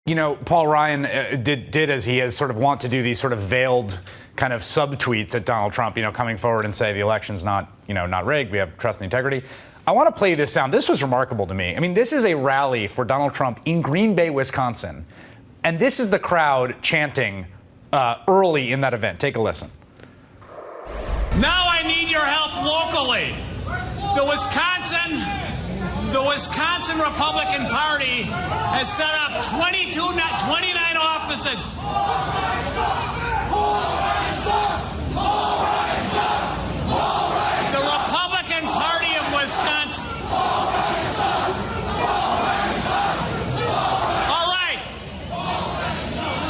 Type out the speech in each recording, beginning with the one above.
You know, Paul Ryan did as he has sort of want to do, these sort of veiled kind of subtweets at Donald Trump, you know, coming forward and say the election's not rigged. We have trust and integrity. I want to play this sound. This was remarkable to me. I mean, this is a rally for Donald Trump in Green Bay, Wisconsin. And this is the crowd chanting early in that event. Take a listen. Now I need your help locally. The Wisconsin Republican Party has set up 29 offices. The Republican Party of Wisconsin. All right.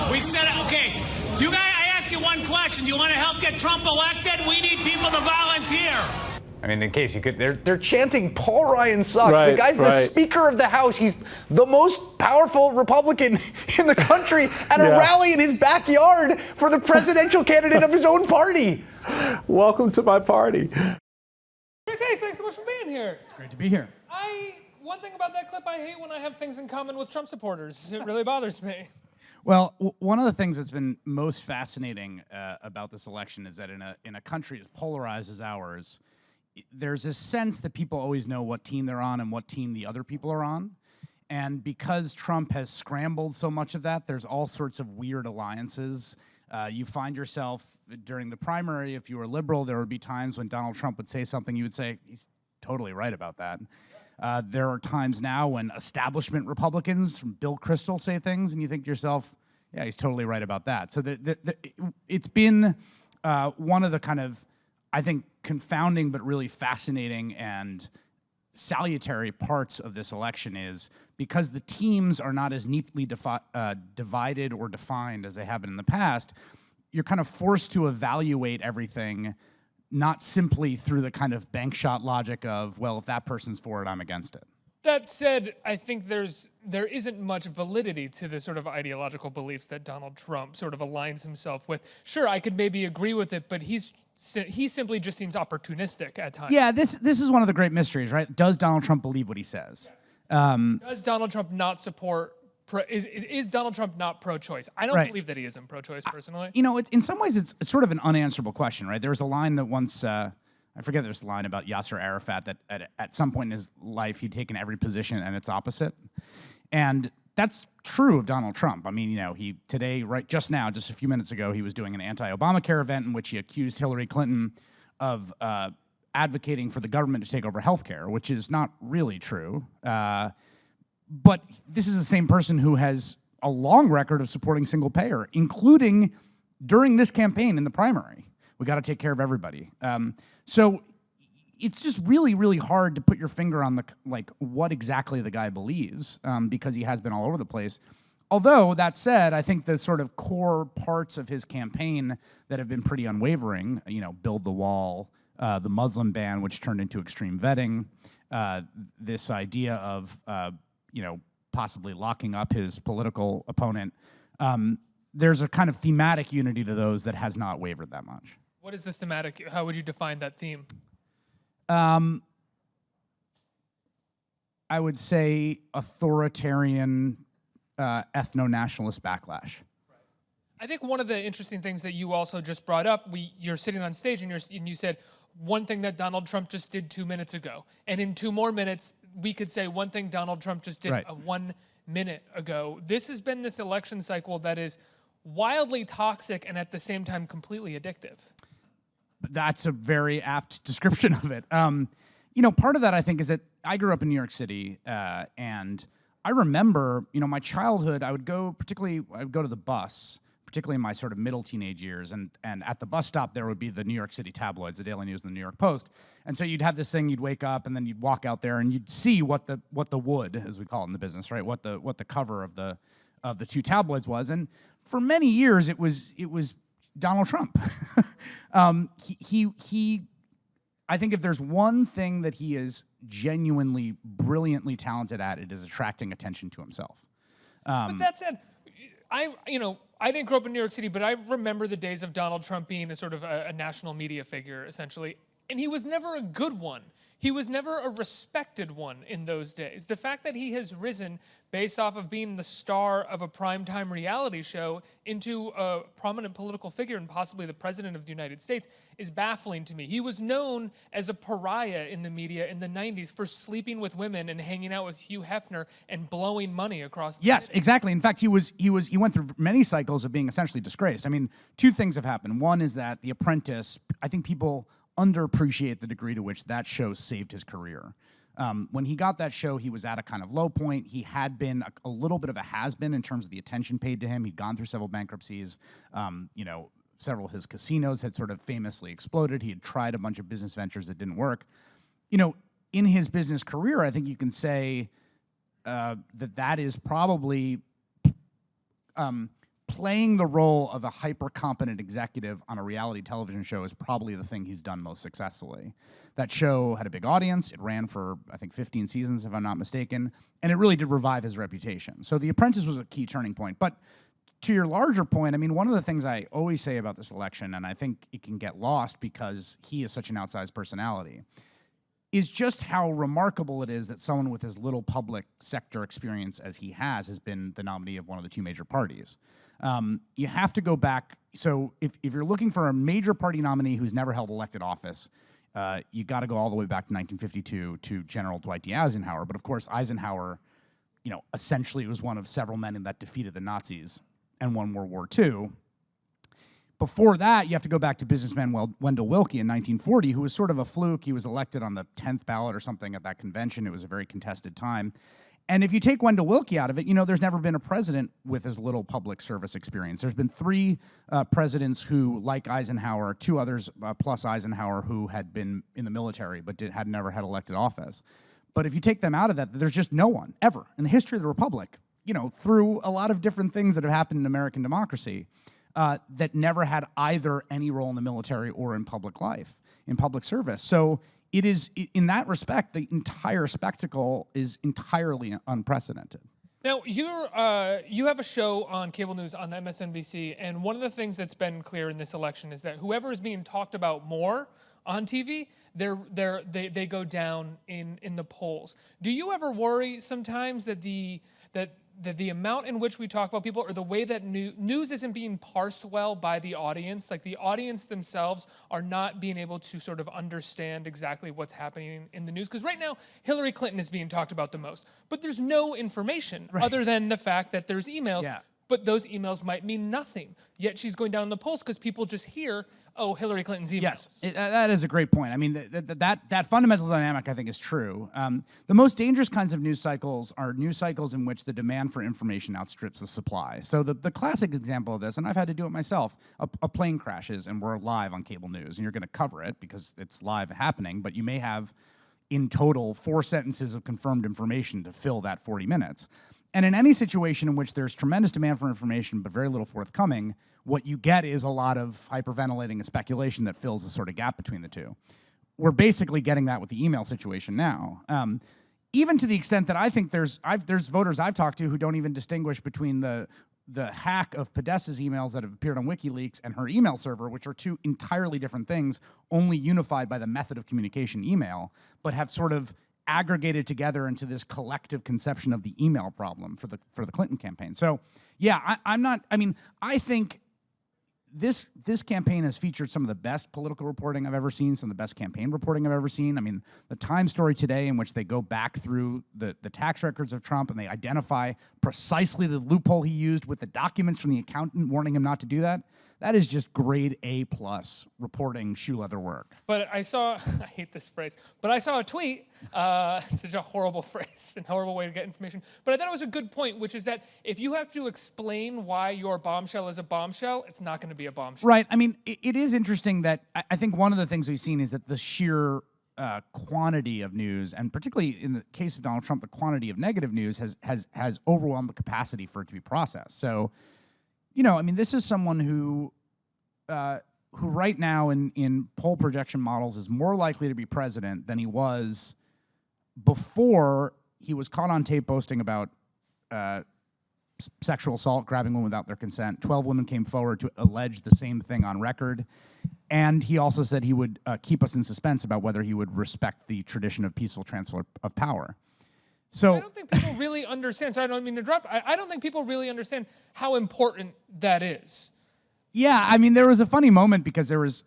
We said it. Okay. I ask you one question. Do you want to help get Trump elected? We need people to volunteer. I mean, in case you could, they're chanting Paul Ryan sucks. Right, the guy's the Speaker of the House. He's the most powerful Republican in the country at a rally in his backyard for the presidential candidate of his own party. Welcome to my party. Chris Hayes, thanks so much for being here. It's great to be here. One thing about that clip, I hate when I have things in common with Trump supporters. It really bothers me. Well, one of the things that's been most fascinating about this election is that in a country as polarized as ours, there's a sense that people always know what team they're on and what team the other people are on. And because Trump has scrambled so much of that, there's all sorts of weird alliances. You find yourself during the primary, if you were liberal, there would be times when Donald Trump would say something, you would say, he's totally right about that. There are times now when establishment Republicans from Bill Kristol say things, and you think to yourself, yeah, he's totally right about that. So it's been one of the kind of, I think, confounding but really fascinating and salutary parts of this election is because the teams are not as neatly divided or defined as they have been in the past, you're kind of forced to evaluate everything not simply through the kind of bank shot logic of, well, if that person's for it, I'm against it. That said, I think there isn't much validity to the sort of ideological beliefs that Donald Trump sort of aligns himself with. Sure, I could maybe agree with it, but he simply just seems opportunistic at times. Yeah, this is one of the great mysteries, right? Does Donald Trump believe what he says? Does Donald Trump not support? Is Donald Trump not pro-choice? I don't believe that he isn't pro-choice personally. You know, in some ways, it's sort of an unanswerable question, right? There was a line that once, I forget there's a line about Yasser Arafat that at some point in his life, he'd taken every position and its opposite. And that's true of Donald Trump. I mean, you know, today, just a few minutes ago, he was doing an anti-Obamacare event in which he accused Hillary Clinton of advocating for the government to take over healthcare, which is not really true. But this is the same person who has a long record of supporting single payer, including during this campaign in the primary. We got to take care of everybody. So it's just really, really hard to put your finger on what exactly the guy believes because he has been all over the place. Although, that said, I think the sort of core parts of his campaign that have been pretty unwavering, you know, build the wall, the Muslim ban, which turned into extreme vetting, this idea of you know, possibly locking up his political opponent. There's a kind of thematic unity to those that has not wavered that much. What is the thematic? How would you define that theme? I would say authoritarian ethno-nationalist backlash. I think one of the interesting things that you also just brought up, you're sitting on stage and you said one thing that Donald Trump just did 2 minutes ago. And in 2 more minutes, we could say one thing Donald Trump just did 1 minute ago. This has been this election cycle that is wildly toxic and at the same time completely addictive. That's a very apt description of it. You know, part of that I think is that I grew up in New York City and I remember, you know, my childhood, I would go to the bus, particularly in my sort of middle teenage years, and at the bus stop there would be the New York City tabloids, the Daily News and the New York Post. And so you'd have this thing, you'd wake up and then you'd walk out there and you'd see what the wood, as we call it in the business, right? What the cover of the two tabloids was. And for many years it was Donald Trump. I think if there's one thing that he is genuinely, brilliantly talented at, it is attracting attention to himself. But that said, I didn't grow up in New York City, but I remember the days of Donald Trump being a sort of a national media figure, essentially. And he was never a good one. he was never a respected one in those days. The fact that he has risen based off of being the star of a primetime reality show into a prominent political figure and possibly the president of the United States is baffling to me. He was known as a pariah in the media in the 90s for sleeping with women and hanging out with Hugh Hefner and blowing money across the Yes, exactly. In fact, he went through many cycles of being essentially disgraced. I mean, two things have happened. One is that The Apprentice, I think people underappreciate the degree to which that show saved his career. When he got that show, he was at a kind of low point. He had been a little bit of a has-been in terms of the attention paid to him. He'd gone through several bankruptcies. Several of his casinos had sort of famously exploded. He had tried a bunch of business ventures that didn't work. In his business career, I think you can say that is probably playing the role of a hyper-competent executive on a reality television show is probably the thing he's done most successfully. That show had a big audience. It ran for, I think, 15 seasons, if I'm not mistaken, and it really did revive his reputation. So The Apprentice was a key turning point. But to your larger point, I mean, one of the things I always say about this election, and I think it can get lost because he is such an outsized personality, is just how remarkable it is that someone with as little public sector experience as he has been the nominee of one of the two major parties. You have to go back. So if you're looking for a major party nominee who's never held elected office, you got to go all the way back to 1952 to General Dwight D. Eisenhower. But of course, Eisenhower, essentially was one of several men that defeated the Nazis and won World War II. Before that, you have to go back to businessman Wendell Willkie in 1940, who was sort of a fluke. He was elected on the 10th ballot or something at that convention. It was a very contested time. And if you take Wendell Willkie out of it, there's never been a president with as little public service experience. There's been three presidents who, like Eisenhower, two others plus Eisenhower, who had been in the military but had never had elected office. But if you take them out of that, there's just no one ever in the history of the Republic, through a lot of different things that have happened in American democracy, that never had either any role in the military or in public life, in public service. So it is, in that respect, the entire spectacle is entirely unprecedented. Now, you have a show on cable news on MSNBC, and one of the things that's been clear in this election is that whoever is being talked about more on TV, they go down in the polls. Do you ever worry sometimes that the amount in which we talk about people, or the way that news isn't being parsed well by the audience, like the audience themselves are not being able to sort of understand exactly what's happening in the news? Because right now, Hillary Clinton is being talked about the most, but there's no information other than the fact that there's emails. Yeah. But those emails might mean nothing. Yet she's going down in the polls because people just hear, oh, Hillary Clinton's emails. Yes, that is a great point. I mean, that fundamental dynamic, I think, is true. The most dangerous kinds of news cycles are news cycles in which the demand for information outstrips the supply. So the classic example of this, and I've had to do it myself, a plane crashes and we're live on cable news, and you're going to cover it because it's live happening, but you may have, in total, 4 sentences of confirmed information to fill that 40 minutes. And in any situation in which there's tremendous demand for information but very little forthcoming, what you get is a lot of hyperventilating and speculation that fills the sort of gap between the two. We're basically getting that with the email situation now. Even to the extent that I think there's voters I've talked to who don't even distinguish between the hack of Podesta's emails that have appeared on WikiLeaks and her email server, which are two entirely different things, only unified by the method of communication, email, but have sort of aggregated together into this collective conception of the email problem for the Clinton campaign. So, yeah, I think this campaign has featured some of the best political reporting I've ever seen, some of the best campaign reporting I've ever seen. I mean, the Times story today, in which they go back through the tax records of Trump and they identify precisely the loophole he used with the documents from the accountant warning him not to do that. That is just grade A+ reporting shoe leather work. But I hate this phrase, but I saw a tweet, it's such a horrible phrase and horrible way to get information, but I thought it was a good point, which is that if you have to explain why your bombshell is a bombshell, it's not going to be a bombshell. Right. I mean, it is interesting that I think one of the things we've seen is that the sheer quantity of news, and particularly in the case of Donald Trump, the quantity of negative news has overwhelmed the capacity for it to be processed. So, this is someone who right now in poll projection models is more likely to be president than he was before he was caught on tape boasting about sexual assault, grabbing women without their consent. 12 women came forward to allege the same thing on record. And he also said he would keep us in suspense about whether he would respect the tradition of peaceful transfer of power. So I don't think people really understand. Sorry, I don't mean to interrupt. I don't think people really understand how important that is. yeah, I mean, there was a funny moment because there was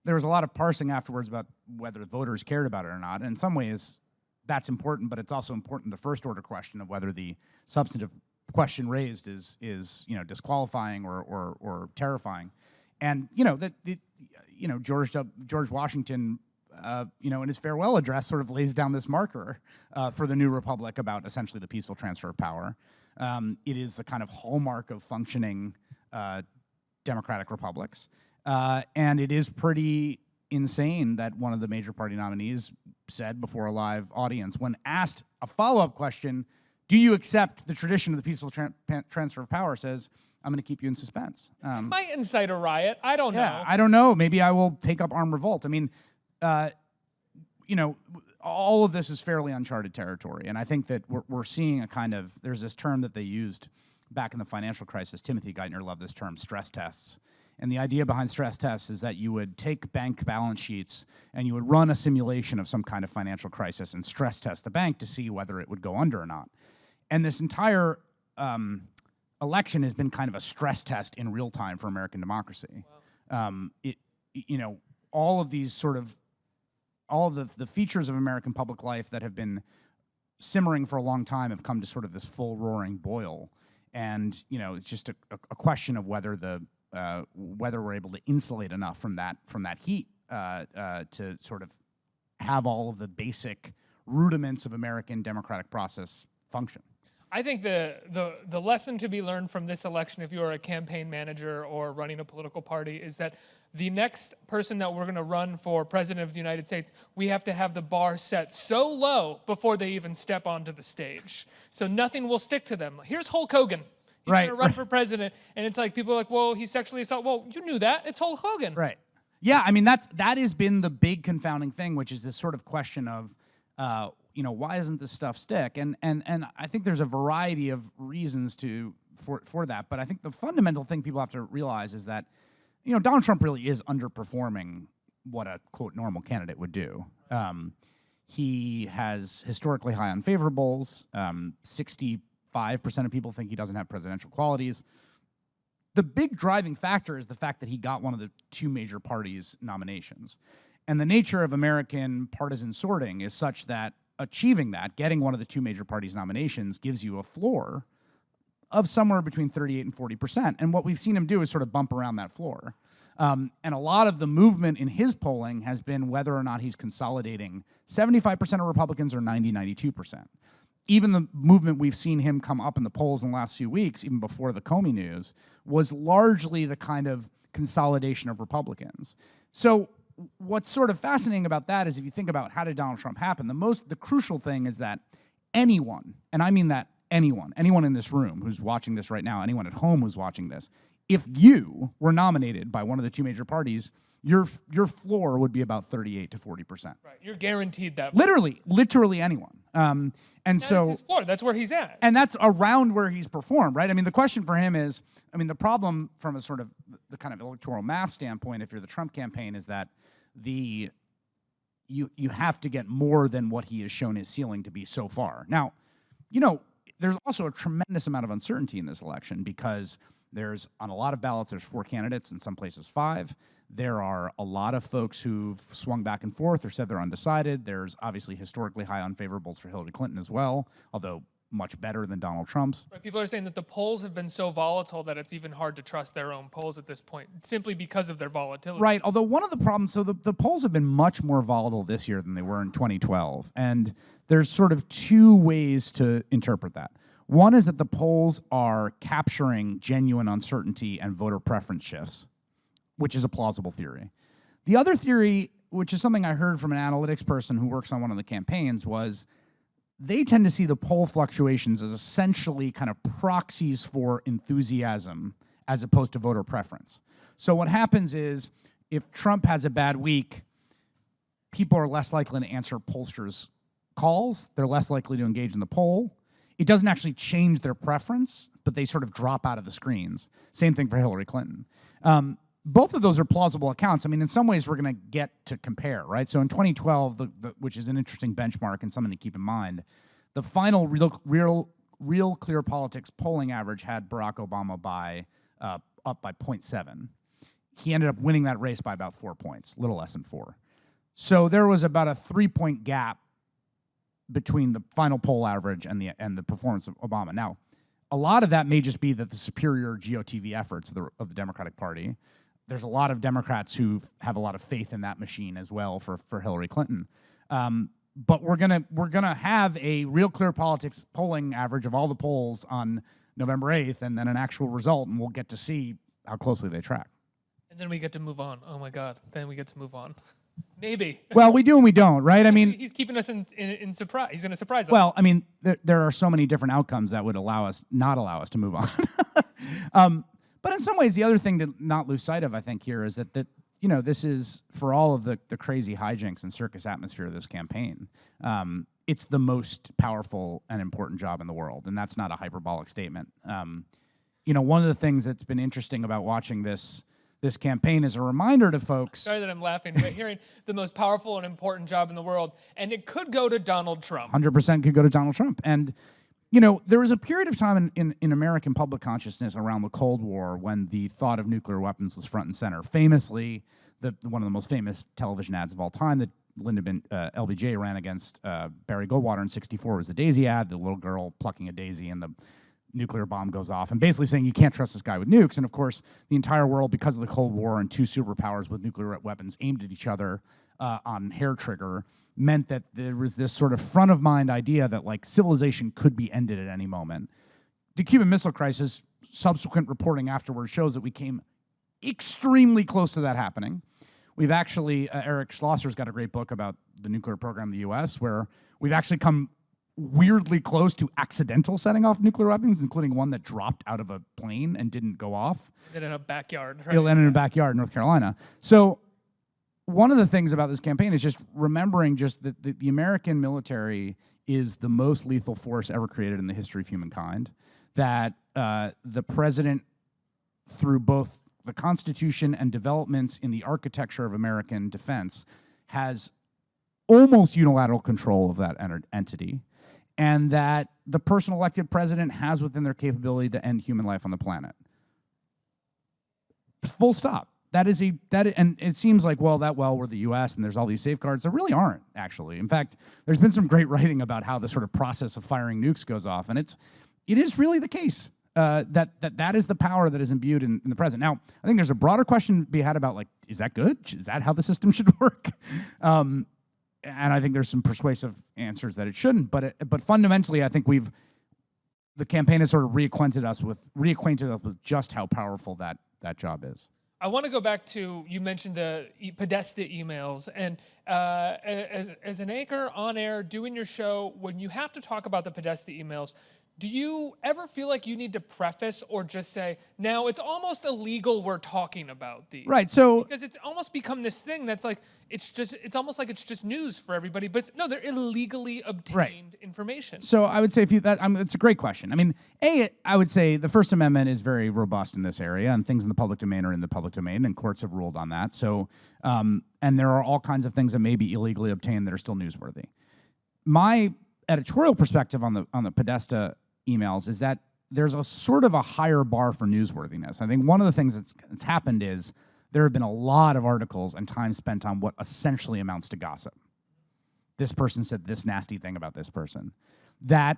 a lot of parsing afterwards about whether voters cared about it or not. And in some ways, that's important, but it's also important the first order question of whether the substantive question raised is disqualifying or terrifying. And George Washington in his farewell address sort of lays down this marker for the new republic about essentially the peaceful transfer of power. It is the kind of hallmark of functioning democratic republics. And it is pretty insane that one of the major party nominees said before a live audience, when asked a follow-up question, do you accept the tradition of the peaceful transfer of power, says, I'm going to keep you in suspense. Might incite a riot. I don't know. I don't know. Maybe I will take up armed revolt. I mean, all of this is fairly uncharted territory. And I think that we're seeing a kind of, there's this term that they used back in the financial crisis. Timothy Geithner loved this term, stress tests. And the idea behind stress tests is that you would take bank balance sheets and you would run a simulation of some kind of financial crisis and stress test the bank to see whether it would go under or not. And this entire election has been kind of a stress test in real time for American democracy. Wow. All of these sort of, all of the features of American public life that have been simmering for a long time have come to sort of this full roaring boil. And, it's just a question of whether whether we're able to insulate enough from that heat to sort of have all of the basic rudiments of American democratic process function. I think the lesson to be learned from this election, if you're a campaign manager or running a political party, is that the next person that we're going to run for president of the United States, we have to have the bar set so low before they even step onto the stage. So nothing will stick to them. Here's Hulk Hogan. He's going to run for president. And it's like, people are like, well, he sexually assaulted. Well, you knew that. It's Hulk Hogan. Right. Yeah, I mean, that has been the big confounding thing, which is this sort of question of, why doesn't this stuff stick? And I think there's a variety of reasons for that. But I think the fundamental thing people have to realize is that, Donald Trump really is underperforming what a, quote, normal candidate would do. He has historically high unfavorables. 65% of people think he doesn't have presidential qualities. The big driving factor is the fact that he got one of the two major parties' nominations. And the nature of American partisan sorting is such that achieving that, getting one of the two major parties' nominations, gives you a floor of somewhere between 38 and 40%. And what we've seen him do is sort of bump around that floor. And a lot of the movement in his polling has been whether or not he's consolidating 75% of Republicans or 90, 92%. Even the movement we've seen him come up in the polls in the last few weeks, even before the Comey news, was largely the kind of consolidation of Republicans. So what's sort of fascinating about that is if you think about how did Donald Trump happen, the crucial thing is that anyone, and I mean that anyone in this room who's watching this right now, anyone at home who's watching this, if you were nominated by one of the two major parties, your floor would be about 38 to 40%. Right, you're guaranteed that. Literally anyone. And so that's his floor. That's where he's at. And that's around where he's performed, right? I mean, the question for him is, the problem from a sort of the kind of electoral math standpoint, if you're the Trump campaign, is that you have to get more than what he has shown his ceiling to be so far. Now, there's also a tremendous amount of uncertainty in this election because there's, on a lot of ballots, there's 4 candidates, in some places 5. There are a lot of folks who've swung back and forth or said they're undecided. There's obviously historically high unfavorables for Hillary Clinton as well, although much better than Donald Trump's. Right, people are saying that the polls have been so volatile that it's even hard to trust their own polls at this point, simply because of their volatility. Right, although one of the problems, so the polls have been much more volatile this year than they were in 2012, and there's sort of 2 ways to interpret that. One is that the polls are capturing genuine uncertainty and voter preference shifts, which is a plausible theory. The other theory, which is something I heard from an analytics person who works on one of the campaigns, was they tend to see the poll fluctuations as essentially kind of proxies for enthusiasm as opposed to voter preference. So what happens is if Trump has a bad week, people are less likely to answer pollsters' calls. They're less likely to engage in the poll. It doesn't actually change their preference, but they sort of drop out of the screens. Same thing for Hillary Clinton. both of those are plausible accounts. I mean, in some ways, we're going to get to compare, right? So in 2012, which is an interesting benchmark and something to keep in mind, the final real Clear Politics polling average had Barack Obama up by 0.7. He ended up winning that race by about 4 points, a little less than 4. So there was about a 3-point gap between the final poll average and the performance of Obama. Now, a lot of that may just be that the superior GOTV efforts of the Democratic Party. There's a lot of Democrats who have a lot of faith in that machine as well for Hillary Clinton. But we're gonna have a Real Clear Politics polling average of all the polls on November 8th, and then an actual result, and we'll get to see how closely they track. And then we get to move on. Oh my God! Then we get to move on. Maybe. Well, we do and we don't, right? I mean, he's keeping us in surprise. He's going to surprise us. Well, I mean, there are so many different outcomes that would not allow us to move on. But in some ways, the other thing to not lose sight of, I think, here is that this is, for all of the crazy hijinks and circus atmosphere of this campaign, it's the most powerful and important job in the world, and that's not a hyperbolic statement. One of the things that's been interesting about watching this campaign is a reminder to folks. Sorry that I'm laughing, but hearing the most powerful and important job in the world, and it could go to Donald Trump. 100% could go to Donald Trump. And, there was a period of time in American public consciousness around the Cold War when the thought of nuclear weapons was front and center. Famously, one of the most famous television ads of all time that LBJ ran against Barry Goldwater in '64 was the Daisy ad, the little girl plucking a daisy and the nuclear bomb goes off, and basically saying you can't trust this guy with nukes. And of course, the entire world, because of the Cold War and two superpowers with nuclear weapons aimed at each other on hair trigger, meant that there was this sort of front of mind idea that like civilization could be ended at any moment. The Cuban Missile Crisis, subsequent reporting afterwards, shows that we came extremely close to that happening. We've actually, Eric Schlosser's got a great book about the nuclear program in the US, where we've actually come weirdly close to accidental setting off nuclear weapons, including one that dropped out of a plane and didn't go off. It in a backyard. Right? It landed in a backyard in North Carolina. So one of the things about this campaign is just remembering just that the American military is the most lethal force ever created in the history of humankind, that the president, through both the Constitution and developments in the architecture of American defense, has almost unilateral control of that entity, and that the person elected president has within their capability to end human life on the planet. Full stop. And it seems like, we're the U.S. and there's all these safeguards. There really aren't, actually. In fact, there's been some great writing about how the sort of process of firing nukes goes off, and it is really the case that is the power that is imbued in the president. Now, I think there's a broader question to be had about, like, is that good? Is that how the system should work? And I think there's some persuasive answers that it shouldn't. But fundamentally, I think the campaign has sort of reacquainted us with just how powerful that job is. I want to go back to, you mentioned the Podesta emails, and as an anchor on air doing your show, when you have to talk about the Podesta emails, do you ever feel like you need to preface or just say, now it's almost illegal we're talking about these? Right, so... Because it's almost become this thing that's like, it's almost like it's just news for everybody, but no, they're illegally obtained information. So I would say it's a great question. I mean, I would say the First Amendment is very robust in this area, and things in the public domain are in the public domain, and courts have ruled on that. So, and there are all kinds of things that may be illegally obtained that are still newsworthy. My editorial perspective on the Podesta emails is that there's a sort of a higher bar for newsworthiness. I think one of the things that's happened is there have been a lot of articles and time spent on what essentially amounts to gossip. This person said this nasty thing about this person. That,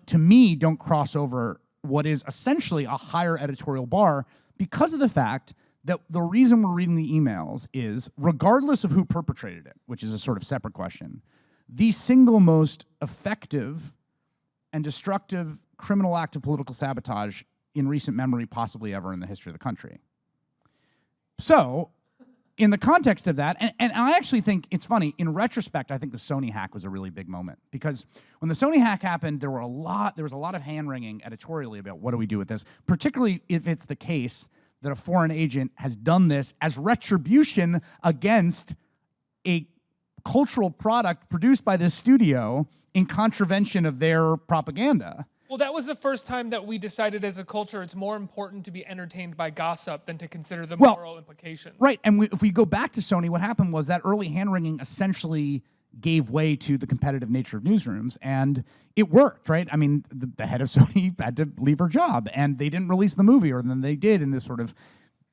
to me, don't cross over what is essentially a higher editorial bar, because of the fact that the reason we're reading the emails is, regardless of who perpetrated it, which is a sort of separate question, the single most effective and destructive criminal act of political sabotage in recent memory, possibly ever in the history of the country. So, in the context of that, and I actually think it's funny, in retrospect, I think the Sony hack was a really big moment, because when the Sony hack happened, there was a lot of hand-wringing editorially about what do we do with this, particularly if it's the case that a foreign agent has done this as retribution against a cultural product produced by this studio in contravention of their propaganda. Well, that was the first time that we decided as a culture it's more important to be entertained by gossip than to consider the moral implications. Right, and if we go back to Sony, what happened was that early hand-wringing essentially gave way to the competitive nature of newsrooms, and it worked, right? I mean, the head of Sony had to leave her job, and they didn't release the movie, or then they did in this sort of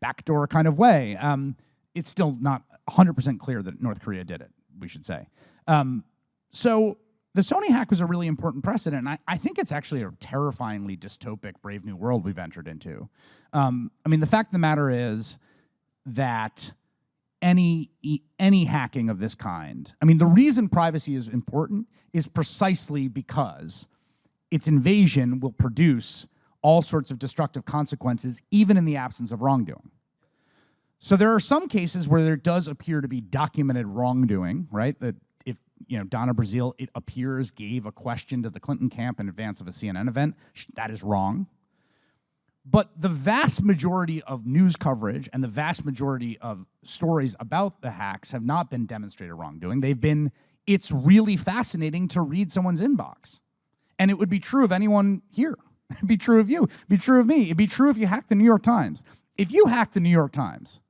backdoor kind of way. It's still not 100% clear that North Korea did it, we should say. So the Sony hack was a really important precedent, and I think it's actually a terrifyingly dystopic Brave New World we've entered into. I mean, the fact of the matter is that any hacking of this kind, I mean, the reason privacy is important is precisely because its invasion will produce all sorts of destructive consequences, even in the absence of wrongdoing. So there are some cases where there does appear to be documented wrongdoing, right? That if, Donna Brazile, it appears, gave a question to the Clinton camp in advance of a CNN event, that is wrong. But the vast majority of news coverage and the vast majority of stories about the hacks have not been demonstrated wrongdoing. They've been, it's really fascinating to read someone's inbox. And it would be true of anyone here. It'd be true of you. It'd be true of me. It'd be true if you hacked the New York Times. If you hacked the New York Times,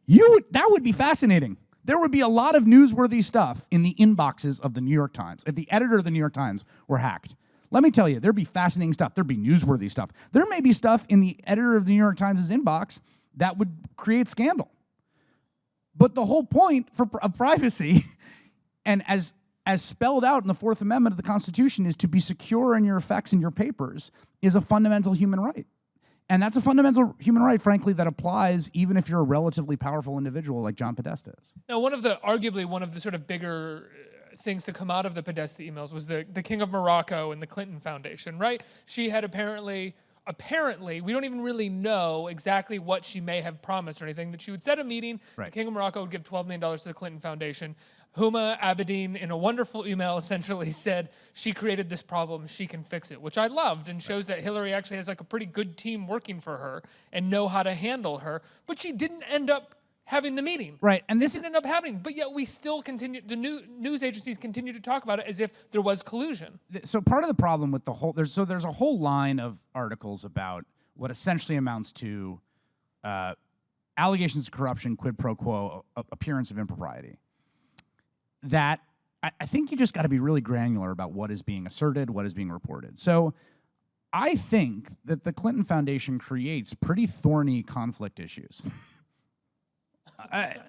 that would be fascinating. There would be a lot of newsworthy stuff in the inboxes of the New York Times. If the editor of the New York Times were hacked, let me tell you, there'd be fascinating stuff. There'd be newsworthy stuff. There may be stuff in the editor of the New York Times' inbox that would create scandal. But the whole point of privacy, and as spelled out in the Fourth Amendment of the Constitution, is to be secure in your effects and your papers, is a fundamental human right. And that's a fundamental human right, frankly, that applies even if you're a relatively powerful individual like John Podesta is. Now, arguably one of the sort of bigger things to come out of the Podesta emails was the King of Morocco and the Clinton Foundation, right? She had apparently, we don't even really know exactly what she may have promised or anything, that she would set a meeting, right. The King of Morocco would give $12 million to the Clinton Foundation. Huma Abedin, in a wonderful email, essentially said she created this problem, she can fix it, which I loved and shows that Hillary actually has like a pretty good team working for her and know how to handle her, but she didn't end up having the meeting. Right, and this didn't end up happening, but yet we still continue, the news agencies continue to talk about it as if there was collusion. So part of the problem with the whole, there's a whole line of articles about what essentially amounts to allegations of corruption, quid pro quo, appearance of impropriety. That I think you just got to be really granular about what is being asserted, what is being reported. So I think that the Clinton Foundation creates pretty thorny conflict issues.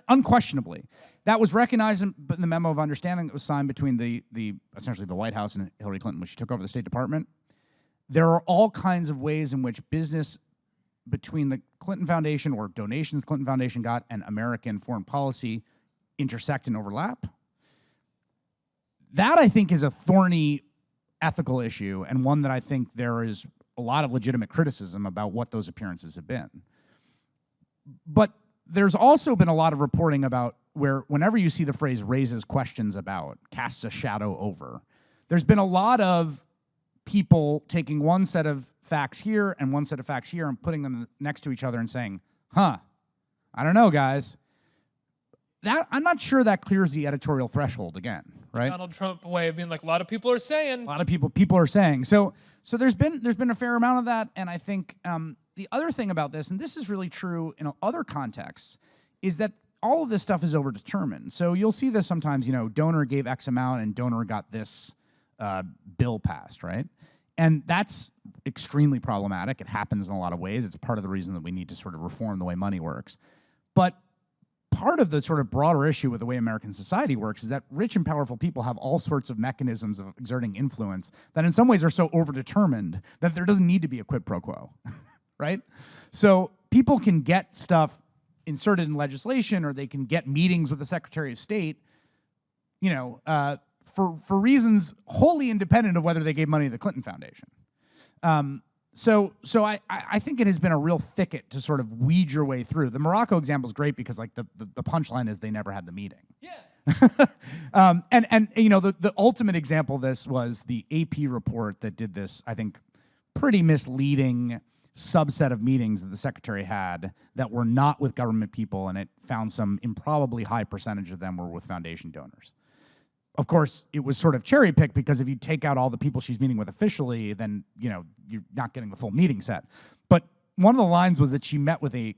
Unquestionably. That was recognized in the memo of understanding that was signed between essentially the White House and Hillary Clinton when she took over the State Department. There are all kinds of ways in which business between the Clinton Foundation, or donations the Clinton Foundation got, and American foreign policy intersect and overlap. That, I think, is a thorny ethical issue, and one that I think there is a lot of legitimate criticism about what those appearances have been. But there's also been a lot of reporting about where whenever you see the phrase raises questions about, casts a shadow over, there's been a lot of people taking one set of facts here and one set of facts here and putting them next to each other and saying, I don't know, guys. That, I'm not sure that clears the editorial threshold again, right? Donald Trump way of being like, a lot of people are saying. A lot of people are saying. So there's been a fair amount of that, and I think the other thing about this, and this is really true in other contexts, is that all of this stuff is overdetermined. So you'll see this sometimes, donor gave X amount and donor got this bill passed, right? And that's extremely problematic. It happens in a lot of ways. It's part of the reason that we need to sort of reform the way money works. But part of the sort of broader issue with the way American society works is that rich and powerful people have all sorts of mechanisms of exerting influence that in some ways are so overdetermined that there doesn't need to be a quid pro quo, right? So people can get stuff inserted in legislation, or they can get meetings with the Secretary of State, for reasons wholly independent of whether they gave money to the Clinton Foundation. So I think it has been a real thicket to sort of weed your way through. The Morocco example is great because like the punchline is they never had the meeting. Yeah. The ultimate example of this was the AP report that did this, I think, pretty misleading subset of meetings that the secretary had that were not with government people, and it found some improbably high percentage of them were with foundation donors. of course, it was sort of cherry picked because if you take out all the people she's meeting with officially, then you're not getting the full meeting set. But one of the lines was that she met with a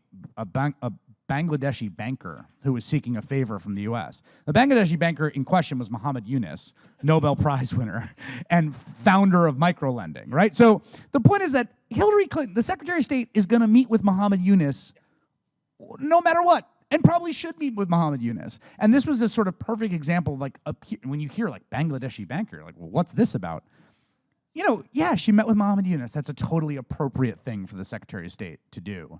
Bangladeshi banker who was seeking a favor from the U.S. The Bangladeshi banker in question was Muhammad Yunus, Nobel Prize winner and founder of microlending, right? So the point is that Hillary Clinton, the Secretary of State, is going to meet with Muhammad Yunus no matter what, and probably should meet with Muhammad Yunus. And this was a sort of perfect example of like when you hear like Bangladeshi banker, you're like, well, what's this about? Yeah, she met with Muhammad Yunus. That's a totally appropriate thing for the Secretary of State to do.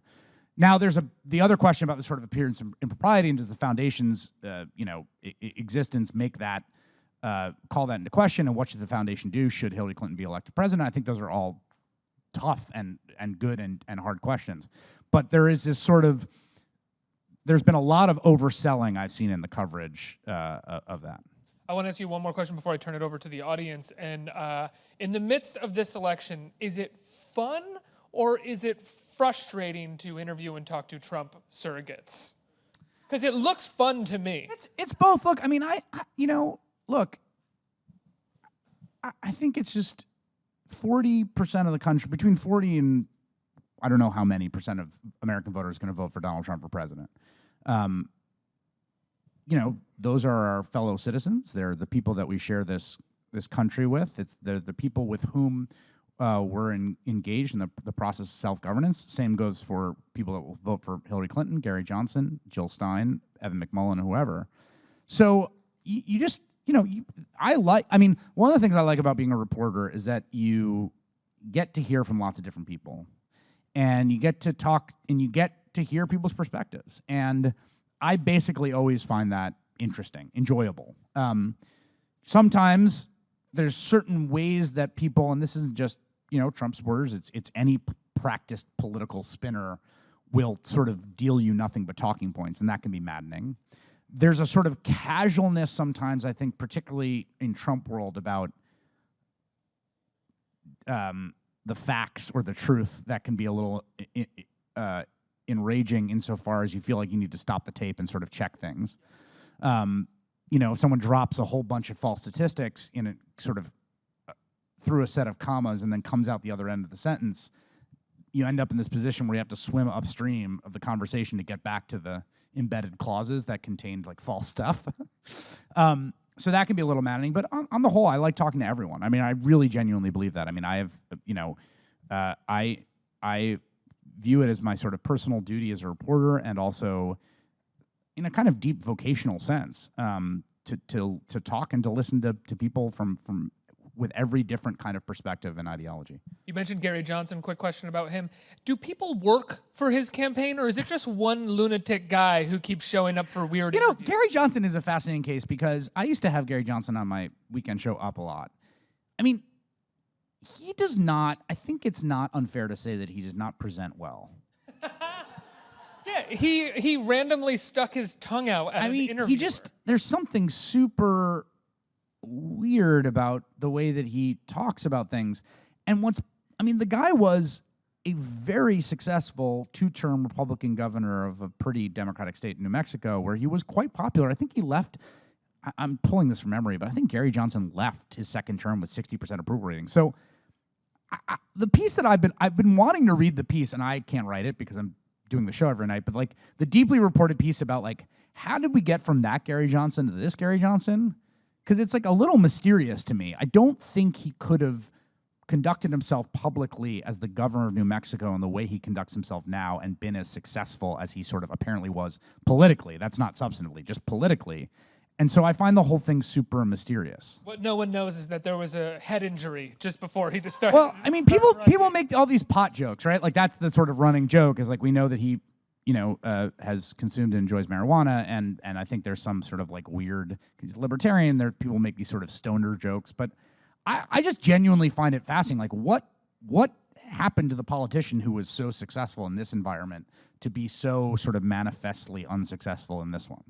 Now, there's the other question about the sort of appearance of impropriety, and does the foundation's existence make that call that into question? And what should the foundation do? Should Hillary Clinton be elected president? I think those are all tough and good and hard questions. But there is this sort of there's been a lot of overselling I've seen in the coverage of that. I want to ask you one more question before I turn it over to the audience. And in the midst of this election, is it fun or is it frustrating to interview and talk to Trump surrogates? Because it looks fun to me. It's both. Look, I mean, I think it's just 40% of the country, between 40 and I don't know how many percent of American voters are going to vote for Donald Trump for president. Those are our fellow citizens. They're the people that we share this country with. They're the people with whom we're engaged in the process of self-governance. Same goes for people that will vote for Hillary Clinton, Gary Johnson, Jill Stein, Evan McMullen, whoever. So one of the things I like about being a reporter is that you get to hear from lots of different people, and you get to talk, and you get to hear people's perspectives. And I basically always find that interesting, enjoyable. Sometimes there's certain ways that people, and this isn't just Trump supporters, it's any practiced political spinner will sort of deal you nothing but talking points, and that can be maddening. There's a sort of casualness sometimes, I think, particularly in Trump world, about the facts or the truth that can be a little enraging insofar as you feel like you need to stop the tape and sort of check things. If someone drops a whole bunch of false statistics in it sort of through a set of commas and then comes out the other end of the sentence, you end up in this position where you have to swim upstream of the conversation to get back to the embedded clauses that contained like false stuff. So that can be a little maddening, but on the whole, I like talking to everyone. I mean, I really genuinely believe that. I mean, I have, I view it as my sort of personal duty as a reporter, and also in a kind of deep vocational sense, to talk and to listen to people from with every different kind of perspective and ideology. You mentioned Gary Johnson. Quick question about him. Do people work for his campaign, or is it just one lunatic guy who keeps showing up for weird interviews? Gary Johnson is a fascinating case because I used to have Gary Johnson on my weekend show Up a lot. I mean, he does not, I think it's not unfair to say that he does not present well. Yeah, he randomly stuck his tongue out at an interview. There's something super weird about the way that he talks about things. And the guy was a very successful two-term Republican governor of a pretty Democratic state in New Mexico, where he was quite popular. I think he left, I'm pulling this from memory, but I think Gary Johnson left his second term with 60% approval rating. So the piece that I've been wanting to read the piece, and I can't write it because I'm doing the show every night, but like the deeply reported piece about like, how did we get from that Gary Johnson to this Gary Johnson? Because it's like a little mysterious to me. I don't think he could have conducted himself publicly as the governor of New Mexico in the way he conducts himself now and been as successful as he sort of apparently was politically. That's not substantively, just politically. And so I find the whole thing super mysterious. What no one knows is that there was a head injury just before he just started. Well, I mean, people make all these pot jokes, right? Like that's the sort of running joke, is like we know that he has consumed and enjoys marijuana, and I think there's some sort of like weird, he's libertarian, people make these sort of stoner jokes, but I just genuinely find it fascinating. Like what happened to the politician who was so successful in this environment to be so sort of manifestly unsuccessful in this one?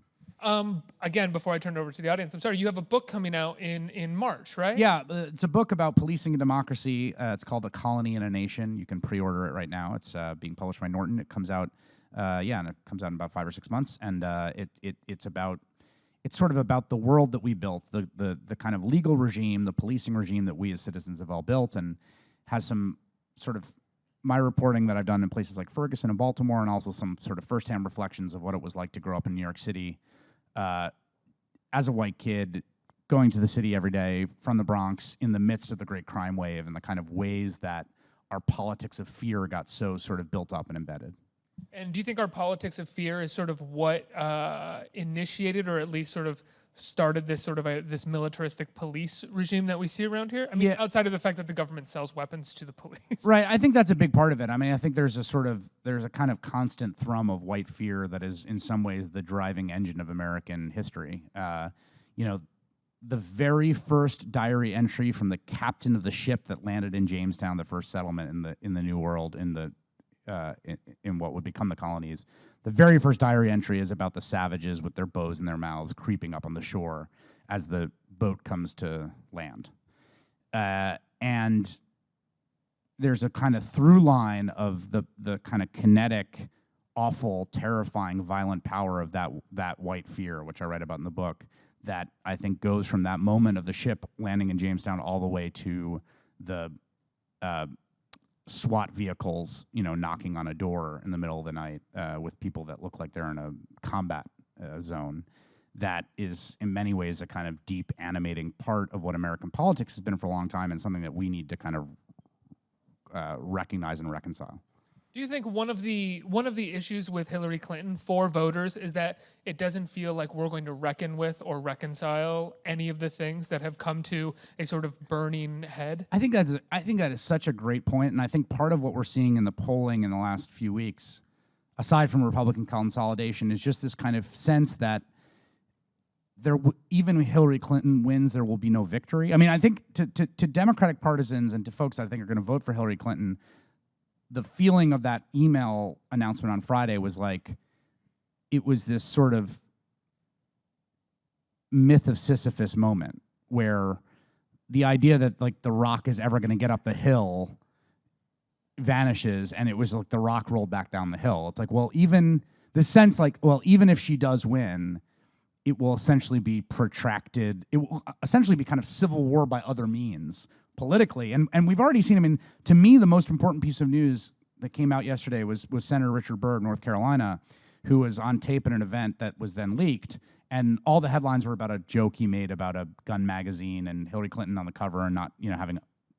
Again, before I turn it over to the audience, I'm sorry, you have a book coming out in March, right? Yeah, it's a book about policing and democracy. It's called A Colony in a Nation. You can pre-order it right now. It's being published by Norton. It comes out, and it comes out in about 5 or 6 months. And it's about it's sort of about the world that we built, the kind of legal regime, the policing regime that we as citizens have all built, and has some sort of my reporting that I've done in places like Ferguson and Baltimore, and also some sort of firsthand reflections of what it was like to grow up in New York City as a white kid, going to the city every day from the Bronx in the midst of the great crime wave, and the kind of ways that our politics of fear got so sort of built up and embedded. And do you think our politics of fear is sort of what initiated, or at least sort of started this sort of this militaristic police regime that we see around here? I mean, Yeah. outside of the fact that the government sells weapons to the police. Right, I think that's a big part of it. I mean, I think there's a kind of constant thrum of white fear that is in some ways the driving engine of American history. You know, the very first diary entry from the captain of the ship that landed in Jamestown, the first settlement in the New World, in what would become the colonies. The very first diary entry is about the savages with their bows in their mouths creeping up on the shore as the boat comes to land. And there's a kind of through line of the kind of kinetic, awful, terrifying, violent power of that white fear, which I write about in the book, that I think goes from that moment of the ship landing in Jamestown all the way to the SWAT vehicles, knocking on a door in the middle of the night with people that look like they're in a combat zone. That is, in many ways, a kind of deep animating part of what American politics has been for a long time, and something that we need to kind of recognize and reconcile. Do you think one of the issues with Hillary Clinton for voters is that it doesn't feel like we're going to reckon with or reconcile any of the things that have come to a sort of burning head? I think that is such a great point, and I think part of what we're seeing in the polling in the last few weeks, aside from Republican consolidation, is just this kind of sense that even when Hillary Clinton wins, there will be no victory. I mean, I think to Democratic partisans and to folks that I think are going to vote for Hillary Clinton, the feeling of that email announcement on Friday was like, it was this sort of myth of Sisyphus moment where the idea that like the rock is ever going to get up the hill vanishes, and it was like the rock rolled back down the hill. It's like, well, even the sense like, well, even if she does win, it will essentially be protracted. It will essentially be kind of civil war by other means politically. And we've already seen, I mean, to me, the most important piece of news that came out yesterday was Senator Richard Burr of North Carolina, who was on tape at an event that was then leaked. And all the headlines were about a joke he made about a gun magazine and Hillary Clinton on the cover, and not,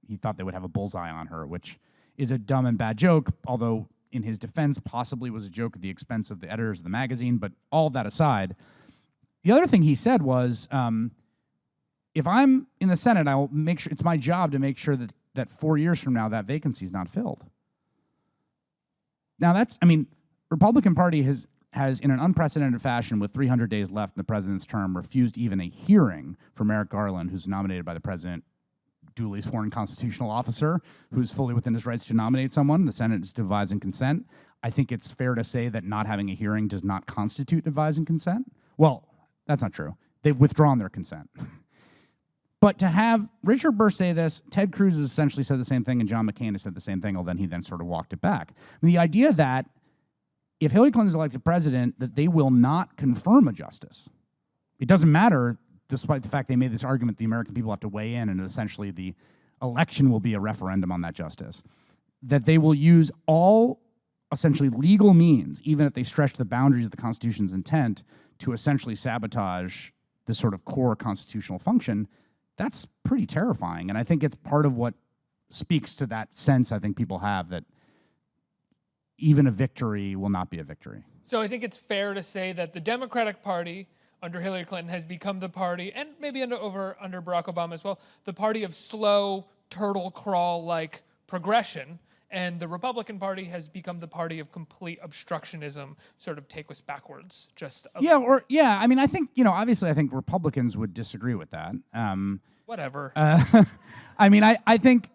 he thought they would have a bullseye on her, which is a dumb and bad joke, although in his defense possibly was a joke at the expense of the editors of the magazine. But all of that aside, the other thing he said was, if I'm in the Senate, I will make sure, it's my job to make sure that 4 years from now that vacancy is not filled. Now Republican Party has in an unprecedented fashion, with 300 days left in the president's term, refused even a hearing for Merrick Garland, who's nominated by the president, duly sworn constitutional officer, who's fully within his rights to nominate someone. The Senate is to advise and consent. I think it's fair to say that not having a hearing does not constitute advise and consent. Well, that's not true. They've withdrawn their consent. But to have Richard Burr say this, Ted Cruz has essentially said the same thing, and John McCain has said the same thing, although he then sort of walked it back. And the idea that if Hillary Clinton is elected president, that they will not confirm a justice. It doesn't matter, despite the fact they made this argument, the American people have to weigh in, and essentially the election will be a referendum on that justice. That they will use all essentially legal means, even if they stretch the boundaries of the Constitution's intent, to essentially sabotage this sort of core constitutional function. That's pretty terrifying. And I think it's part of what speaks to that sense I think people have that even a victory will not be a victory. So I think it's fair to say that the Democratic Party under Hillary Clinton has become the party, and maybe under Barack Obama as well, the party of slow turtle crawl-like progression, and the Republican Party has become the party of complete obstructionism, sort of take us backwards. I mean, I think, obviously I think Republicans would disagree with that. Whatever. I mean, I think,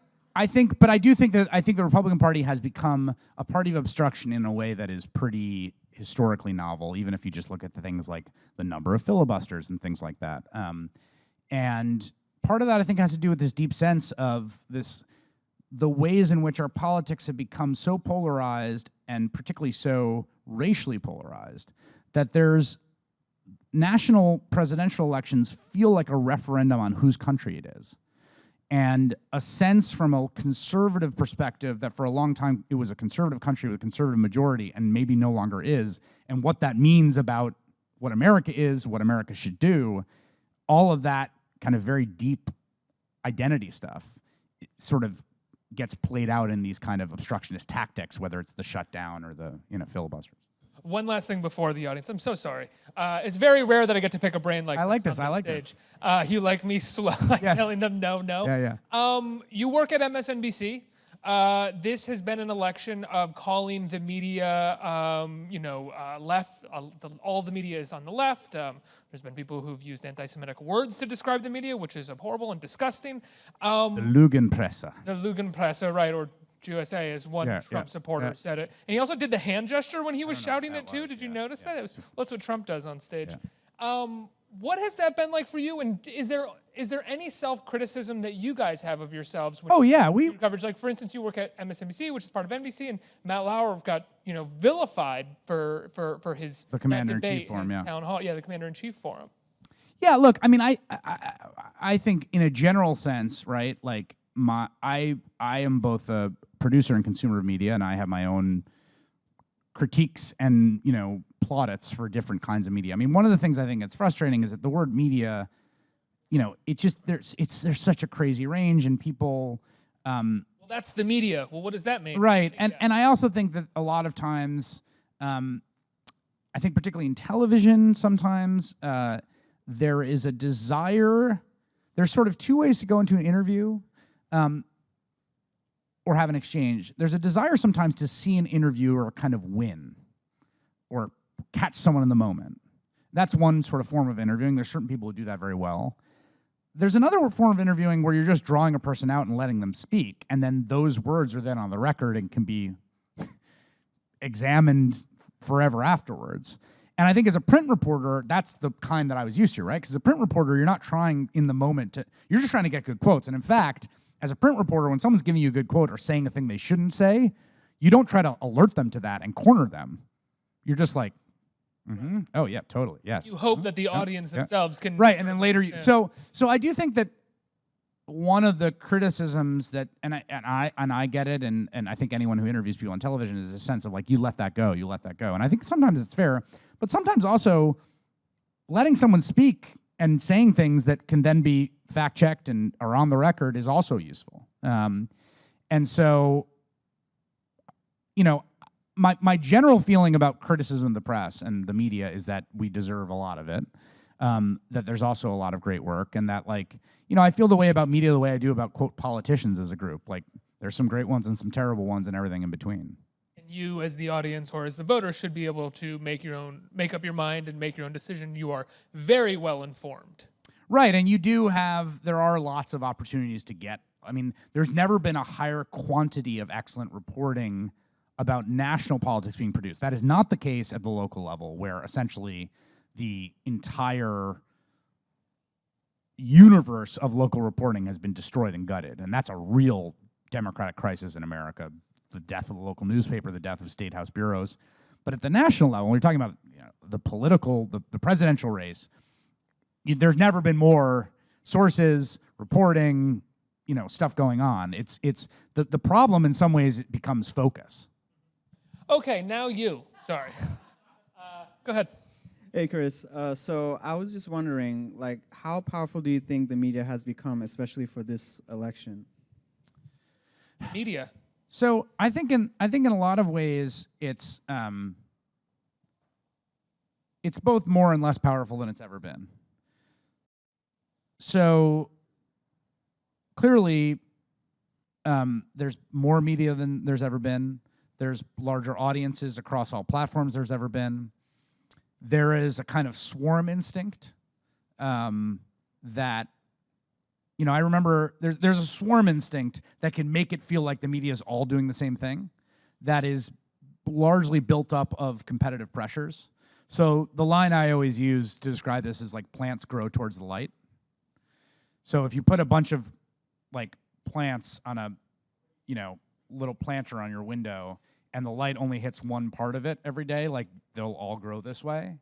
but I do think that the Republican Party has become a party of obstruction in a way that is pretty historically novel, even if you just look at the things like the number of filibusters and things like that. And part of that, I think, has to do with this deep sense of the ways in which our politics have become so polarized, and particularly so racially polarized, that there's national presidential elections feel like a referendum on whose country it is. And a sense from a conservative perspective that for a long time it was a conservative country with a conservative majority and maybe no longer is, and what that means about what America is, what America should do, all of that kind of very deep identity stuff sort of gets played out in these kind of obstructionist tactics, whether it's the shutdown or the filibusters. One last thing before the audience. I'm so sorry. It's very rare that I get to pick a brain like I like this. on I like stage. this. You like me Yes. telling them no. Yeah. You work at MSNBC. This has been an election of calling the media, left. All the media is on the left. There's been people who've used anti-Semitic words to describe the media, which is horrible and disgusting. The Lügenpresse. The Lügenpresse, right, or USA, as one Trump supporter said it. And he also did the hand gesture when he was shouting it too. Did you notice that? That's what Trump does on stage. Yeah. What has that been like for you? And is there any self-criticism that you guys have of yourselves? When you do coverage, like for instance, you work at MSNBC, which is part of NBC, and Matt Lauer got vilified for his the commander-in-chief debate, forum, his town hall, the commander-in-chief forum. Yeah, look, I mean, I think in a general sense, right? Like I am both a producer and consumer of media, and I have my own critiques and plaudits for different kinds of media. I mean, one of the things I think that's frustrating is that the word media, there's such a crazy range, and people. Well, that's the media. Well, what does that mean? Right, and I also think that a lot of times, I think particularly in television, sometimes there is a desire. There's sort of two ways to go into an interview. Or have an exchange. There's a desire sometimes to see an interviewer kind of win or catch someone in the moment. That's one sort of form of interviewing. There's certain people who do that very well. There's another form of interviewing where you're just drawing a person out and letting them speak, and then those words are then on the record and can be examined forever afterwards. And I think as a print reporter, that's the kind that I was used to, right? Because as a print reporter, you're not trying in the moment you're just trying to get good quotes. And in fact, as a print reporter, when someone's giving you a good quote or saying a thing they shouldn't say, you don't try to alert them to that and corner them. You're just like, oh yeah, totally, yes. You hope that the audience themselves can. Right, and then later, so I do think that one of the criticisms that, and I get it, and I think anyone who interviews people on television is a sense of like, you let that go, and I think sometimes it's fair, but sometimes also letting someone speak and saying things that can then be fact-checked and are on the record is also useful. And so, my general feeling about criticism of the press and the media is that we deserve a lot of it, that there's also a lot of great work, and that, I feel the way about media the way I do about, quote, politicians as a group. Like, there's some great ones and some terrible ones and everything in between. You as the audience or as the voter should be able to make up your mind and make your own decision. You are very well informed. Right, and there are lots of opportunities to get. I mean, there's never been a higher quantity of excellent reporting about national politics being produced. That is not the case at the local level, where essentially the entire universe of local reporting has been destroyed and gutted, and that's a real democratic crisis in America. The death of the local newspaper, the death of state house bureaus. But at the national level, when we're talking about the presidential race, there's never been more sources, reporting, stuff going on. It's the problem in some ways, it becomes focus. Okay, now you. Sorry. Go ahead. Hey, Chris. So I was just wondering, how powerful do you think the media has become, especially for this election? Media. So I think in a lot of ways it's both more and less powerful than it's ever been. So clearly there's more media than there's ever been. There's larger audiences across all platforms there's ever been. There is a kind of swarm instinct that. I remember there's a swarm instinct that can make it feel like the media is all doing the same thing. That is largely built up of competitive pressures. So the line I always use to describe this is like plants grow towards the light. So if you put a bunch of plants on a little planter on your window and the light only hits one part of it every day, they'll all grow this way.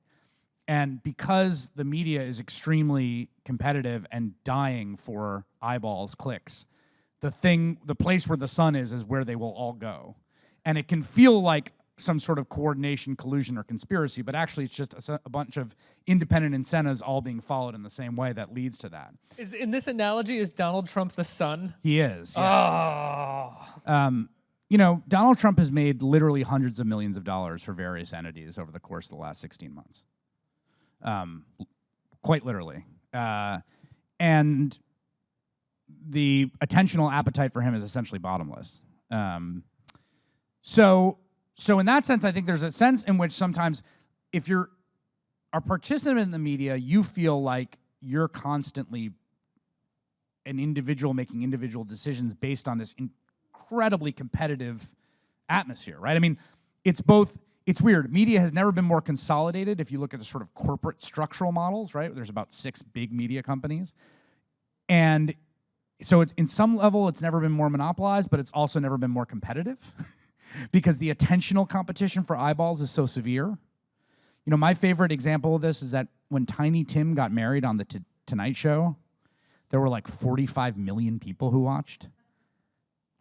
And because the media is extremely competitive and dying for eyeballs, clicks, the place where the sun is where they will all go. And it can feel like some sort of coordination, collusion, or conspiracy, but actually it's just a bunch of independent incentives all being followed in the same way that leads to that. In this analogy, is Donald Trump the sun? He is. Yes. Oh. You know, Donald Trump has made literally hundreds of millions of dollars for various entities over the course of the last 16 months. Quite literally. And the attentional appetite for him is essentially bottomless. So in that sense, I think there's a sense in which sometimes if you're a participant in the media, you feel like you're constantly an individual making individual decisions based on this incredibly competitive atmosphere, right? I mean, it's weird. Media has never been more consolidated if you look at the sort of corporate structural models, right? There's about 6 big media companies. And so it's in some level, it's never been more monopolized, but it's also never been more competitive because the attentional competition for eyeballs is so severe. You know, my favorite example of this is that when Tiny Tim got married on the Tonight Show, there were like 45 million people who watched.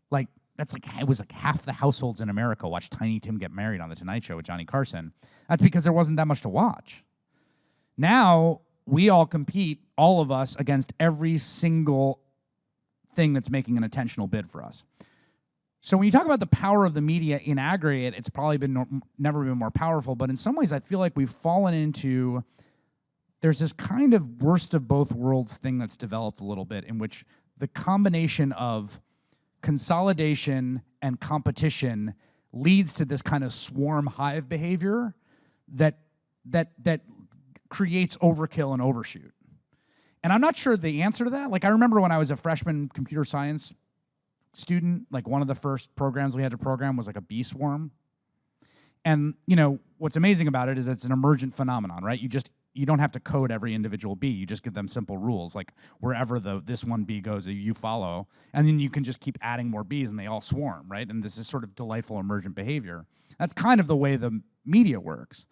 Like, it was like half the households in America watched Tiny Tim get married on the Tonight Show with Johnny Carson. That's because there wasn't that much to watch. Now, we all compete, all of us, against every single thing that's making an attentional bid for us. So when you talk about the power of the media in aggregate, it's probably never been more powerful, but in some ways I feel like we've fallen into, there's this kind of worst of both worlds thing that's developed a little bit, in which the combination of consolidation and competition leads to this kind of swarm hive behavior that creates overkill and overshoot. And I'm not sure the answer to that. Like, I remember when I was a freshman computer science student, like one of the first programs we had to program was like a bee swarm. And, you know, what's amazing about it is it's an emergent phenomenon, right? You don't have to code every individual bee. You just give them simple rules, like wherever this one bee goes, you follow, and then you can just keep adding more bees and they all swarm, right? And this is sort of delightful emergent behavior. That's kind of the way the media works.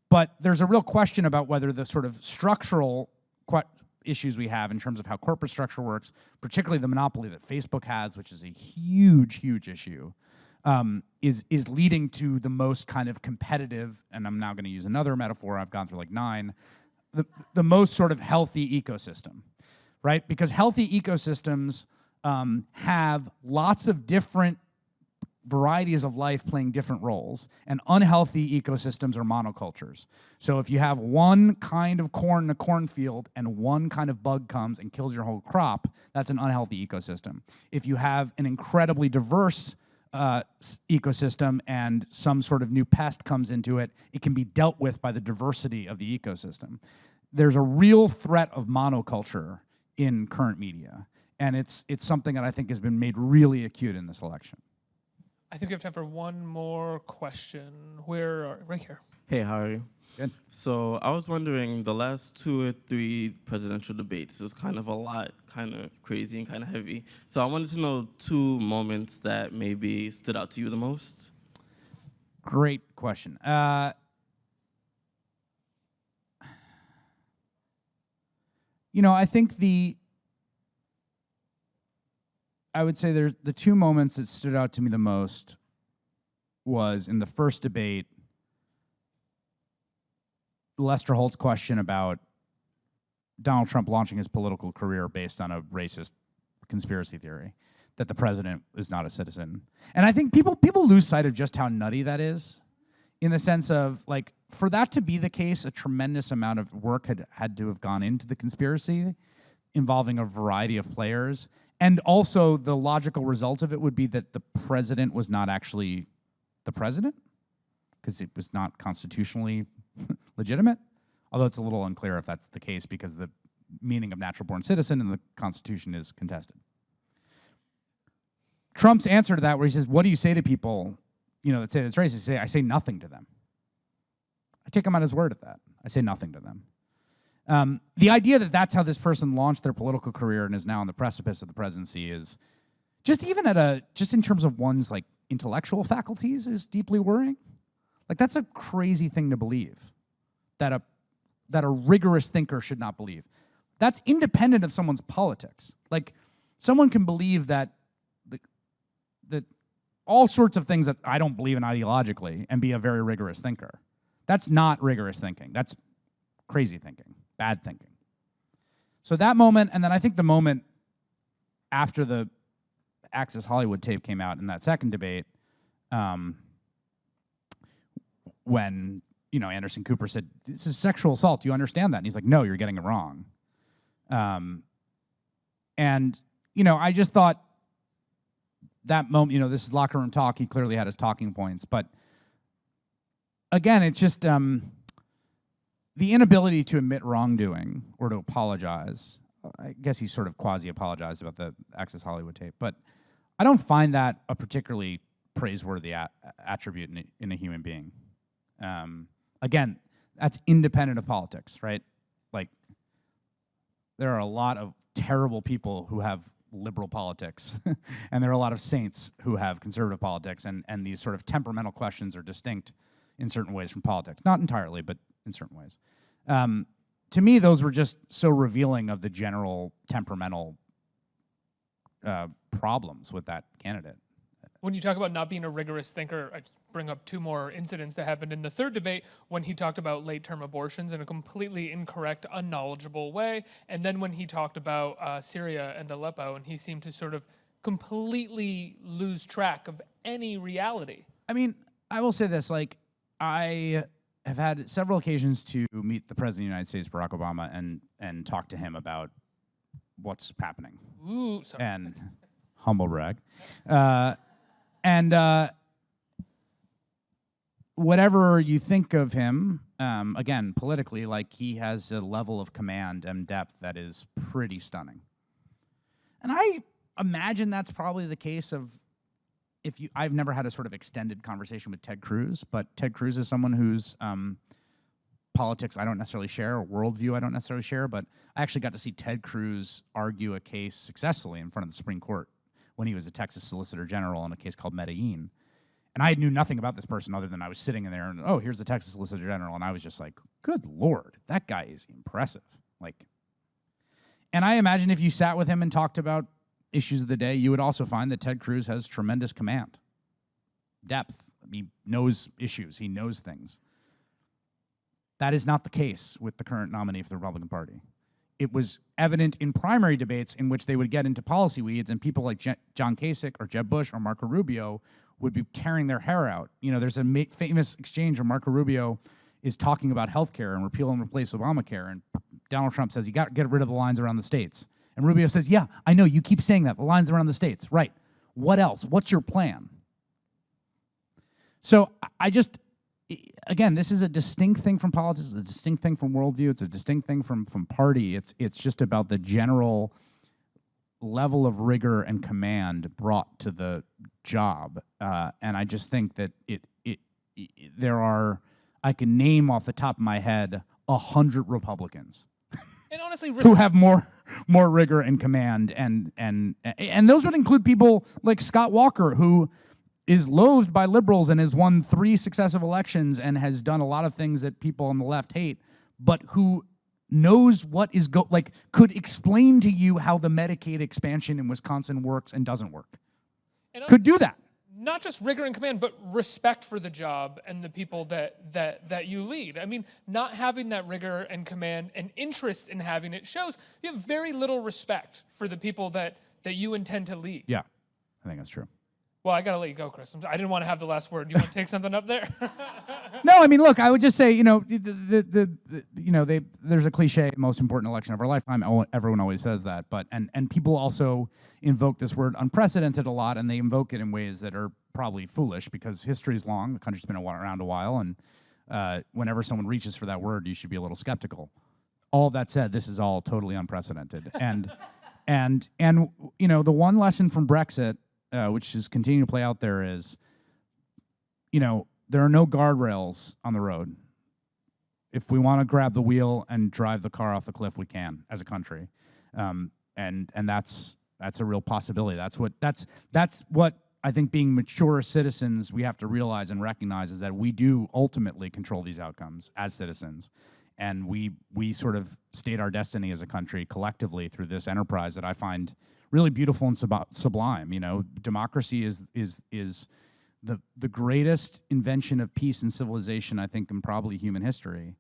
But there's a real question about whether the sort of structural issues we have in terms of how corporate structure works, particularly the monopoly that Facebook has, which is a huge, huge issue, is leading to the most kind of competitive, and I'm now going to use another metaphor, I've gone through like 9, the most sort of healthy ecosystem, right? Because healthy ecosystems have lots of different varieties of life playing different roles, and unhealthy ecosystems are monocultures. So if you have one kind of corn in a cornfield and one kind of bug comes and kills your whole crop, that's an unhealthy ecosystem. If you have an incredibly diverse ecosystem and some sort of new pest comes into it, it can be dealt with by the diversity of the ecosystem. There's a real threat of monoculture in current media, and it's something that I think has been made really acute in this election. I think we have time for one more question. Right here. Hey, how are you? Good. So I was wondering, the last 2 or 3 presidential debates was kind of a lot, kind of crazy and kind of heavy. So I wanted to know 2 moments that maybe stood out to you the most. Great question. You know, I think I would say there's the 2 moments that stood out to me the most was in the first debate, Lester Holt's question about Donald Trump launching his political career based on a racist conspiracy theory that the president is not a citizen. And I think people lose sight of just how nutty that is, in the sense of, like, for that to be the case, a tremendous amount of work had to have gone into the conspiracy, involving a variety of players. And also the logical result of it would be that the president was not actually the president, because it was not constitutionally legitimate. Although it's a little unclear if that's the case, because the meaning of natural-born citizen in the Constitution is contested. Trump's answer to that, where he says, what do you say to people, you know, that say that's racist? I say nothing to them. I take him at his word at that. I say nothing to them. The idea that that's how this person launched their political career and is now on the precipice of the presidency is just even just in terms of one's like intellectual faculties is deeply worrying. Like, that's a crazy thing to believe, that that a rigorous thinker should not believe. That's independent of someone's politics. Like, someone can believe that all sorts of things that I don't believe in ideologically and be a very rigorous thinker. That's not rigorous thinking. That's crazy thinking, bad thinking. So that moment, and then I think the moment after the Access Hollywood tape came out in that second debate, when Anderson Cooper said, "This is sexual assault. Do you understand that?" And he's like, "No, you're getting it wrong." And I just thought that moment, this is locker room talk. He clearly had his talking points, but again, it's just the inability to admit wrongdoing or to apologize. I guess he sort of quasi-apologized about the Access Hollywood tape, but I don't find that a particularly praiseworthy attribute in a human being. Again, that's independent of politics, right? Like, there are a lot of terrible people who have liberal politics, and there are a lot of saints who have conservative politics, and these sort of temperamental questions are distinct in certain ways from politics. Not entirely, but in certain ways. To me, those were just so revealing of the general temperamental problems with that candidate. When you talk about not being a rigorous thinker, I just bring up two more incidents that happened in the third debate when he talked about late-term abortions in a completely incorrect, unknowledgeable way, and then when he talked about Syria and Aleppo, and he seemed to sort of completely lose track of any reality. I mean, I will say this, like, I have had several occasions to meet the President of the United States, Barack Obama, and talk to him about what's happening. Ooh, sorry. And humble brag. And whatever you think of him, again, politically, like, he has a level of command and depth that is pretty stunning. And I imagine that's probably the case of, I've never had a sort of extended conversation with Ted Cruz, but Ted Cruz is someone whose politics I don't necessarily share, or worldview I don't necessarily share, but I actually got to see Ted Cruz argue a case successfully in front of the Supreme Court when he was a Texas Solicitor General in a case called Medellin. And I knew nothing about this person other than I was sitting in there and, oh, here's the Texas Solicitor General. And I was just like, good Lord, that guy is impressive. Like, and I imagine if you sat with him and talked about issues of the day, you would also find that Ted Cruz has tremendous command, depth. He knows issues. He knows things. That is not the case with the current nominee for the Republican Party. It was evident in primary debates in which they would get into policy weeds, and people like John Kasich or Jeb Bush or Marco Rubio would be tearing their hair out. There's a famous exchange where Marco Rubio is talking about health care and repeal and replace Obamacare, and Donald Trump says, you got to get rid of the lines around the states. And Rubio says, yeah, I know, you keep saying that, the lines around the states. Right. What else? What's your plan? So again, this is a distinct thing from politics, it's a distinct thing from worldview, it's a distinct thing from party. It's just about the general level of rigor and command brought to the job. And I just think that I can name off the top of my head 100 Republicans And honestly, who have more rigor and command, and those would include people like Scott Walker, who is loathed by liberals and has won 3 successive elections and has done a lot of things that people on the left hate, but who knows what is could explain to you how the Medicaid expansion in Wisconsin works and doesn't work. And could do that. Not just rigor and command, but respect for the job and the people that you lead. I mean, not having that rigor and command and interest in having it shows you have very little respect for the people that you intend to lead. Yeah, I think that's true. Well, I got to let you go, Chris. I didn't want to have the last word. Do you want to take something up there? No, I mean, look, I would just say, there's a cliche, most important election of our lifetime. Everyone always says that, but and people also invoke this word unprecedented a lot, and they invoke it in ways that are probably foolish because history is long. The country's been around a while, and whenever someone reaches for that word, you should be a little skeptical. All of that said, this is all totally unprecedented, and the one lesson from Brexit, which is continuing to play out there, is, there are no guardrails on the road. If we want to grab the wheel and drive the car off the cliff, we can as a country, and that's a real possibility. That's what I think, being mature citizens, we have to realize and recognize, is that we do ultimately control these outcomes as citizens, and we sort of state our destiny as a country collectively through this enterprise that I find really beautiful and sublime. You know, democracy is the greatest invention of peace and civilization, I think, in probably human history.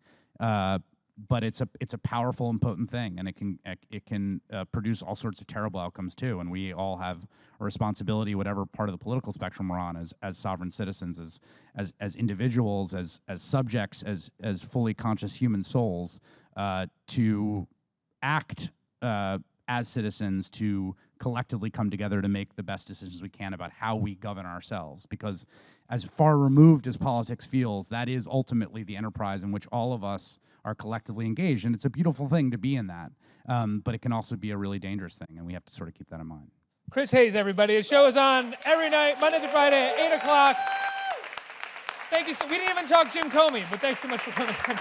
But it's a powerful and potent thing, and it can produce all sorts of terrible outcomes too. And we all have a responsibility, whatever part of the political spectrum we're on, as sovereign citizens, as individuals, as subjects, as fully conscious human souls, to act as citizens, to collectively come together to make the best decisions we can about how we govern ourselves. Because as far removed as politics feels, that is ultimately the enterprise in which all of us are collectively engaged. And it's a beautiful thing to be in that. But it can also be a really dangerous thing, and we have to sort of keep that in mind. Chris Hayes, everybody. His show is on every night, Monday through Friday, 8 o'clock. Thank you. We didn't even talk Jim Comey, but thanks so much for coming on.